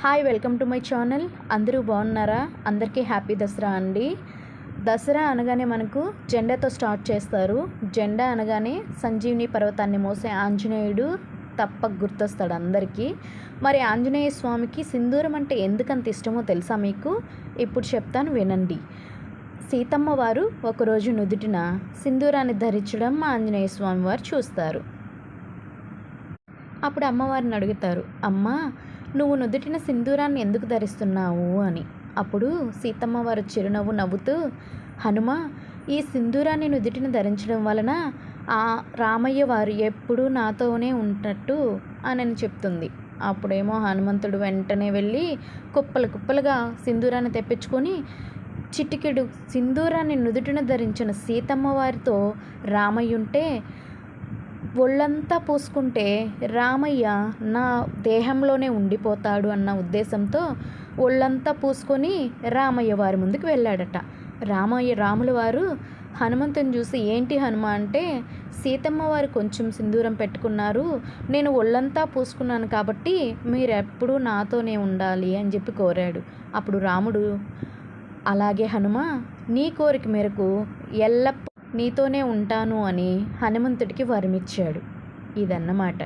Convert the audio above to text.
Hi, welcome to my channel. అందరూ బాగున్నారా? అందరికీ హ్యాపీ దసరా అండి. దసరా అనగానే మనకు జెండాతో స్టార్ట్ చేస్తారు. జెండా అనగానే సంజీవిని పర్వతాన్ని మోసే ఆంజనేయుడు తప్పక గుర్తొస్తాడు అందరికీ. మరి ఆంజనేయ స్వామికి సింధూరం అంటే ఎందుకంత ఇష్టమో తెలుసా మీకు? ఇప్పుడు చెప్తాను, వినండి. సీతమ్మ వారు ఒకరోజు నుదుటిన సింధూరాన్ని ధరించడం ఆంజనేయ స్వామి వారు చూస్తారు. అప్పుడు అమ్మవారిని అడుగుతారు, అమ్మా, నువ్వు నుదుటిన సింధూరాన్ని ఎందుకు ధరిస్తున్నావు అని. అప్పుడు సీతమ్మ వారు చిరునవ్వు నవ్వుతూ, హనుమ, ఈ సింధూరాన్ని నుదుటిన ధరించడం వలన ఆ రామయ్య వారు ఎప్పుడూ నాతోనే ఉన్నట్టు అని చెప్తుంది. అప్పుడేమో హనుమంతుడు వెంటనే వెళ్ళి కుప్పలు కుప్పలుగా సింధూరాన్ని తెప్పించుకొని చిటికెడు సింధూరాన్ని నుదుటిన ధరించిన సీతమ్మ వారితో రామయ్య ఉంటే ఒళ్ళంతా పూసుకుంటే రామయ్య నా దేహంలోనే ఉండిపోతాడు అన్న ఉద్దేశంతో ఒళ్ళంతా పూసుకొని రామయ్య వారి ముందుకు వెళ్ళాడట. రాముల వారు హనుమంతుని చూసి, ఏంటి హనుమ అంటే, సీతమ్మ వారు కొంచెం సింధూరం పెట్టుకున్నారు, నేను ఒళ్ళంతా పూసుకున్నాను కాబట్టి మీరెప్పుడూ నాతోనే ఉండాలి అని చెప్పి కోరాడు. అప్పుడు రాముడు, అలాగే హనుమ, నీ కోరిక మేరకు ఎల్లప్పుడూ నీతోనే ఉంటాను అని హనుమంతుడికి వరమిచ్చాడు. ఇదన్నమాట.